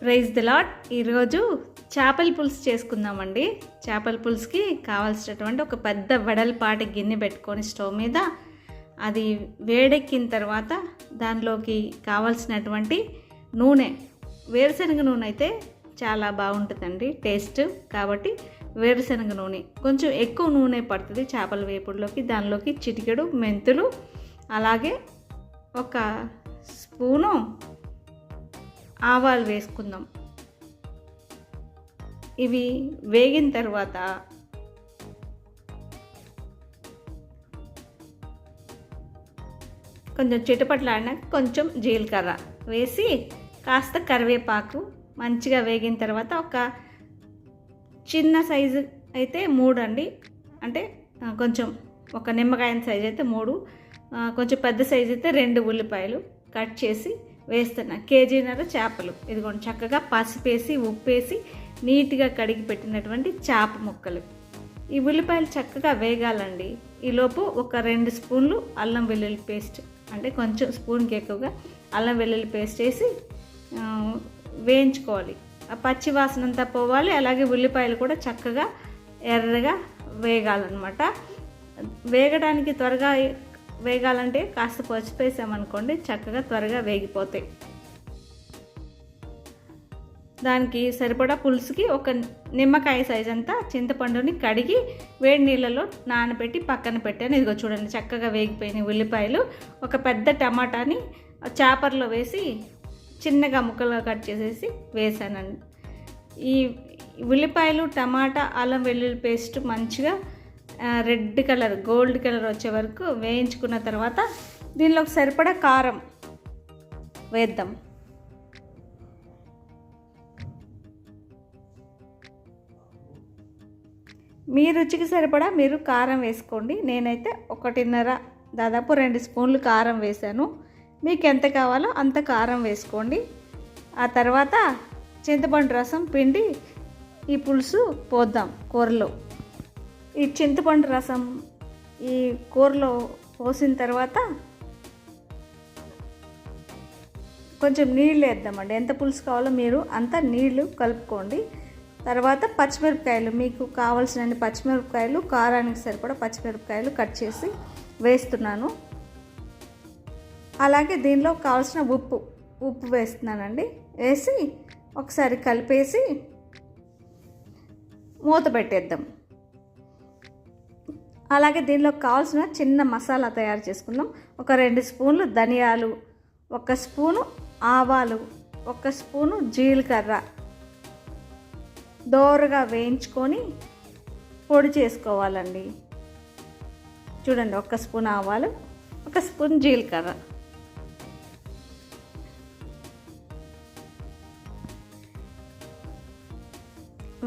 Praise the lord. ఈరోజు చేపల పులుసు చేసుకుందామండి. చేపల పులుసుకి కావాల్సినటువంటి ఒక పెద్ద వెడల్పాటి గిన్నె పెట్టుకొని స్టవ్ మీద అది వేడెక్కిన తర్వాత దానిలోకి కావాల్సినటువంటి నూనె, వేరుశనగ నూనె అయితే చాలా బాగుంటుందండి టేస్ట్. కాబట్టి వేరుశనగ నూనె కొంచెం ఎక్కువ నూనె పడుతుంది చేపల వేపుడులోకి. దానిలోకి చిటికెడు మెంతులు, అలాగే ఒక స్పూను ఆవాలు వేసుకుందాం. ఇవి వేగిన తర్వాత కొంచెం చిటపట్లాడినాక కొంచెం జీలకర్ర వేసి కాస్త కరివేపాకు మంచిగా వేగిన తర్వాత ఒక చిన్న సైజు అయితే 3 అండి, అంటే కొంచెం ఒక నిమ్మకాయ సైజు అయితే 3, కొంచెం పెద్ద సైజు అయితే 2 ఉల్లిపాయలు కట్ చేసి వేస్తున్నా. కేజీన్నర చేపలు ఇదిగోండి, చక్కగా పసుపేసి ఉప్పేసి నీట్గా కడిగి పెట్టినటువంటి చేప ముక్కలు. ఈ ఉల్లిపాయలు చక్కగా వేగాలండి. ఈలోపు ఒక 2 స్పూన్లు అల్లం వెల్లుల్లి పేస్ట్, అంటే కొంచెం స్పూన్కి ఎక్కువగా అల్లం వెల్లుల్లి పేస్ట్ వేసి వేయించుకోవాలి. ఆ పచ్చి వాసన అంతా పోవాలి. అలాగే ఉల్లిపాయలు కూడా చక్కగా ఎర్రగా వేగాలన్నమాట. వేగడానికి త్వరగా వేగాలంటే కాస్త పసుపు వేసామనుకోండి, చక్కగా త్వరగా వేగిపోతాయి. దానికి సరిపడా పులుసుకి ఒక నిమ్మకాయ సైజ్ అంతా చింతపండుని కడిగి వేడి నీళ్ళలో నానబెట్టి పక్కన పెట్టాను. ఇదిగో చూడండి, చక్కగా వేగిపోయిన ఉల్లిపాయలు. ఒక పెద్ద టమాటాని చాపర్లో వేసి చిన్నగా ముక్కలుగా కట్ చేసేసి వేసానండి. ఈ ఉల్లిపాయలు, టమాటా, అల్లం వెల్లుల్లి పేస్ట్ మంచిగా రెడ్ కలర్, గోల్డ్ కలర్ వచ్చే వరకు వేయించుకున్న తర్వాత దీనిలోకి సరిపడా కారం వేద్దాం. మీ రుచికి సరిపడా మీరు కారం వేసుకోండి. నేనైతే 1.5, దాదాపు 2 స్పూన్లు కారం వేసాను. మీకు ఎంత కావాలో అంత కారం వేసుకోండి. ఆ తర్వాత చింతపండు రసం పిండి ఈ పులుసు పోద్దాం కూరలో. ఈ చింతపండు రసం ఈ కూరలో పోసిన తర్వాత కొంచెం నీళ్ళు వేద్దామండి. ఎంత పులుసు కావాలో మీరు అంత నీళ్లు కలుపుకోండి. తర్వాత పచ్చిమిరపకాయలు, మీకు కావాల్సిన పచ్చిమిరపకాయలు, కారానికి సరిపడా పచ్చిమిరపకాయలు కట్ చేసి వేస్తున్నాను. అలాగే దీనిలో కావాల్సిన ఉప్పు వేస్తున్నానండి. వేసి ఒకసారి కలిపేసి మూత పెట్టేద్దాం. అలాగే దీనిలో కావాల్సిన చిన్న మసాలా తయారు చేసుకుందాం. ఒక 2 స్పూన్లు ధనియాలు, 1 స్పూను ఆవాలు, 1 స్పూను జీలకర్ర దోరగా వేయించుకొని పొడి చేసుకోవాలండి. చూడండి, 1 స్పూన్ ఆవాలు, 1 స్పూన్ జీలకర్ర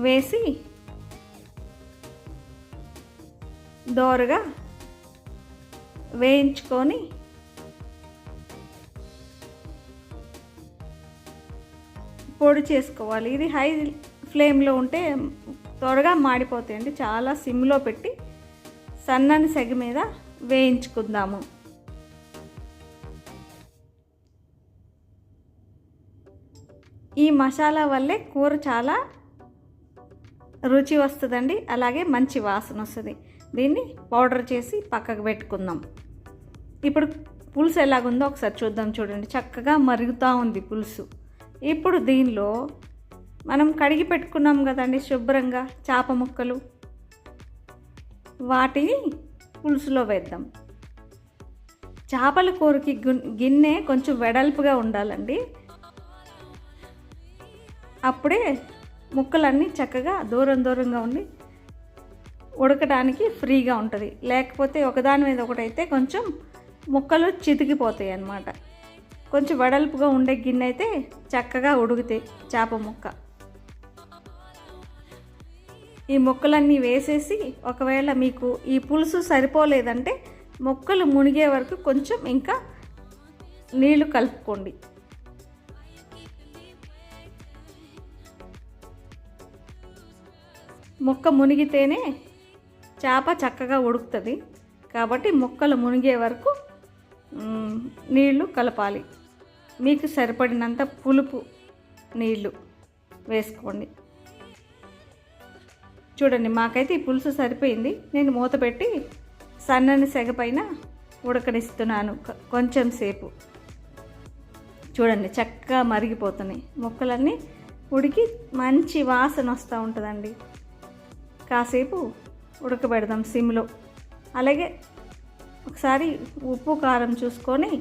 వేసి దోరగా వేయించుకొని పొడి చేసుకోవాలి. ఇది హై ఫ్లేమ్లో ఉంటే త్వరగా మాడిపోతాయండి. చాలా సిమ్లో పెట్టి సన్నని సెగ మీద వేయించుకుందాము. ఈ మసాలా వల్లే కూర చాలా రుచి వస్తుందండి. అలాగే మంచి వాసన వస్తుంది. దీన్ని పౌడర్ చేసి పక్కకు పెట్టుకుందాం. ఇప్పుడు పులుసు ఎలాగుందో ఒకసారి చూద్దాం. చూడండి, చక్కగా మరుగుతూ ఉంది పులుసు. ఇప్పుడు దీనిలో మనం కడిగి పెట్టుకున్నాం కదండి శుభ్రంగా చేప ముక్కలు, వాటిని పులుసులో వేద్దాం. చేపల కూరకి గిన్నె కొంచెం వెడల్పుగా ఉండాలండి. అప్పుడే ముక్కలన్నీ చక్కగా దూరంగా ఉండి ఉడకడానికి ఫ్రీగా ఉంటుంది. లేకపోతే ఒకదాని మీద ఒకటైతే కొంచెం ముక్కలు చితికిపోతాయి అన్నమాట. కొంచెం వెడల్పుగా ఉండే గిన్నె అయితే చక్కగా ఉడుకుతాయి చేప ముక్క. ఈ ముక్కలన్నీ వేసేసి ఒకవేళ మీకు ఈ పులుసు సరిపోలేదంటే ముక్కలు మునిగే వరకు కొంచెం ఇంకా నీళ్లు కలుపుకోండి. ముక్క మునిగితేనే చేప చక్కగా ఉడుకుతుంది. కాబట్టి ముక్కలు మునిగే వరకు నీళ్లు కలపాలి. మీకు సరిపడినంత పులుపు నీళ్ళు వేసుకోండి. చూడండి, మాకైతే ఈ పులుసు సరిపోయింది. నేను మూత పెట్టి సన్నని సెగ పైన ఉడకనిస్తున్నాను కొంచెం సేపు. చూడండి, చక్కగా మరిగిపోతున్నాయి ముక్కలన్నీ, ఉడికి మంచి వాసన వస్తూ ఉంటుందండి. కాసేపు ఉడకబెడదాం సిమ్లో. అలాగే ఒకసారి ఉప్పు కారం చూసుకొని,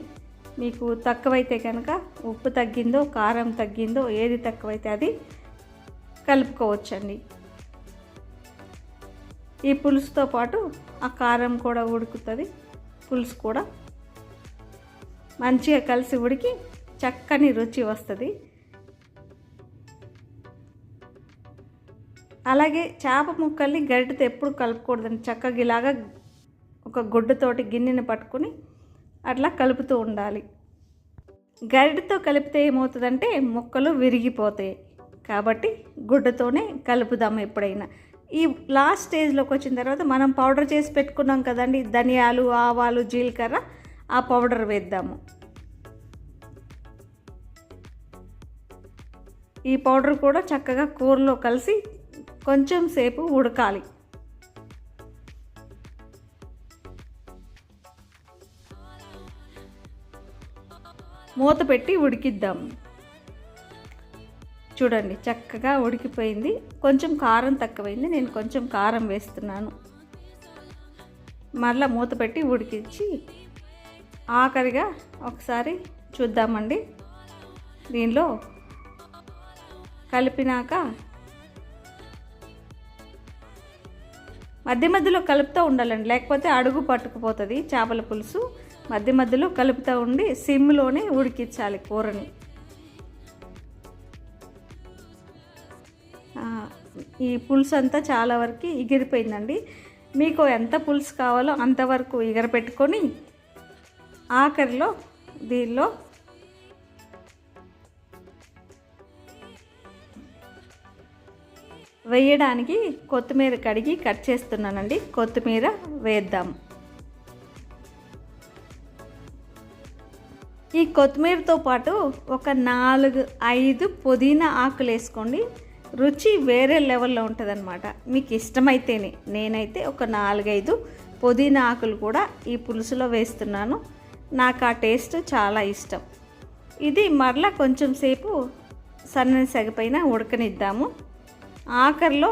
మీకు తక్కువైతే కనుక ఉప్పు తగ్గిందో కారం తగ్గిందో ఏది తక్కువైతే అది కలుపుకోవచ్చండి. ఈ పులుసుతో పాటు ఆ కారం కూడా ఉడుకుతుంది, పులుసు కూడా మంచిగా కలిసి ఉడికి చక్కని రుచి వస్తుంది. అలాగే చేప ముక్కల్ని గరిటెతో ఎప్పుడు కలుపుకూడదండి. చక్కగా ఇలాగా ఒక గుడ్డతోటి గిన్నెని పట్టుకుని అట్లా కలుపుతూ ఉండాలి. గరిటెతో కలిపితే ఏమవుతుందంటే ముక్కలు విరిగిపోతాయి. కాబట్టి గుడ్డతోనే కలుపుదాము ఎప్పుడైనా. ఈ లాస్ట్ స్టేజ్లోకి వచ్చిన తర్వాత మనం పౌడర్ చేసి పెట్టుకున్నాం కదండి, ధనియాలు, ఆవాలు, జీలకర్ర, ఆ పౌడర్ వేద్దాము. ఈ పౌడర్ కూడా చక్కగా కూరలో కలిసి కొంచెం సేపు ఉడకాలి. మూత పెట్టి ఉడికిద్దాం. చూడండి, చక్కగా ఉడికిపోయింది. కొంచెం కారం తక్కువైంది, నేను కొంచెం కారం వేస్తున్నాను. మరలా మూత పెట్టి ఉడికించి ఆఖరిగా ఒకసారి చూద్దామండి. దీనిలో కలిపినాక మధ్య మధ్యలో కలుపుతూ ఉండాలండి, లేకపోతే అడుగు పట్టుకుపోతుంది చేపల పులుసు. మధ్య మధ్యలో కలుపుతూ ఉండి సిమ్లోనే ఉడికించాలి కూరని. ఈ పులుసు అంతా చాలా వరకు ఎగిరిపోయిందండి. మీకు ఎంత పులుసు కావాలో అంతవరకు ఎగరపెట్టుకొని ఆఖరిలో దీనిలో వేయడానికి కొత్తిమీర కడిగి కట్ చేస్తున్నానండి. కొత్తిమీర వేద్దాం. ఈ కొత్తిమీరతో పాటు ఒక 4-5 పుదీనా ఆకులు వేసుకోండి. రుచి వేరే లెవెల్లో ఉంటుందన్నమాట. మీకు ఇష్టమైతేనే. నేనైతే ఒక 4-5 పుదీనా ఆకులు కూడా ఈ పులుసులో వేస్తున్నాను. నాకు ఆ టేస్ట్ చాలా ఇష్టం. ఇది మరలా కొంచెం సేపు సన్నని సెగ పైన ఉడకనిద్దాము. ఆఖరిలో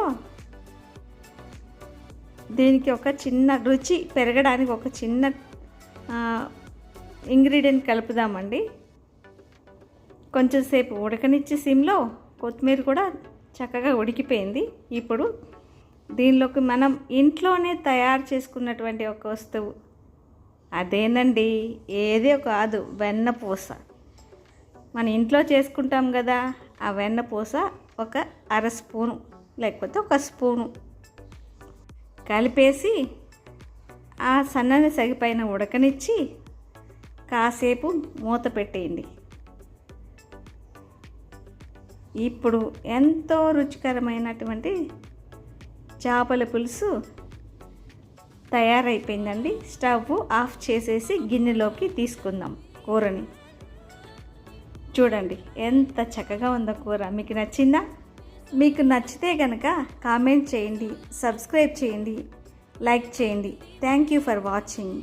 దీనికి ఒక చిన్న రుచి పెరగడానికి ఒక చిన్న ఇంగ్రీడియంట్ కలుపుదామండి. కొంచెం సేపు ఉడకనిచ్చి సిమ్లో కొత్తిమీర కూడా చక్కగా ఉడికిపోయింది. ఇప్పుడు దీనిలోకి మనం ఇంట్లోనే తయారు చేసుకున్నటువంటి ఒక వస్తువు, అదేనండి ఏదో కాదు, వెన్నపూస. మన ఇంట్లో చేసుకుంటాం కదా, ఆ వెన్నపూస ఒక 1/2 స్పూను లేకపోతే 1 స్పూను కలిపేసి ఆ సన్నని సెగపైన ఉడకనిచ్చి కాసేపు మూత పెట్టేయండి. ఇప్పుడు ఎంతో రుచికరమైనటువంటి చేపల పులుసు తయారైపోయిందండి. స్టవ్ ఆఫ్ చేసేసి గిన్నెలోకి తీసుకుందాం కూరని. చూడండి ఎంత చక్కగా ఉందో కూర. మీకు నచ్చిందా? మీకు నచ్చితే కనుక కామెంట్ చేయండి, సబ్స్క్రైబ్ చేయండి, లైక్ చేయండి. Thank you for watching.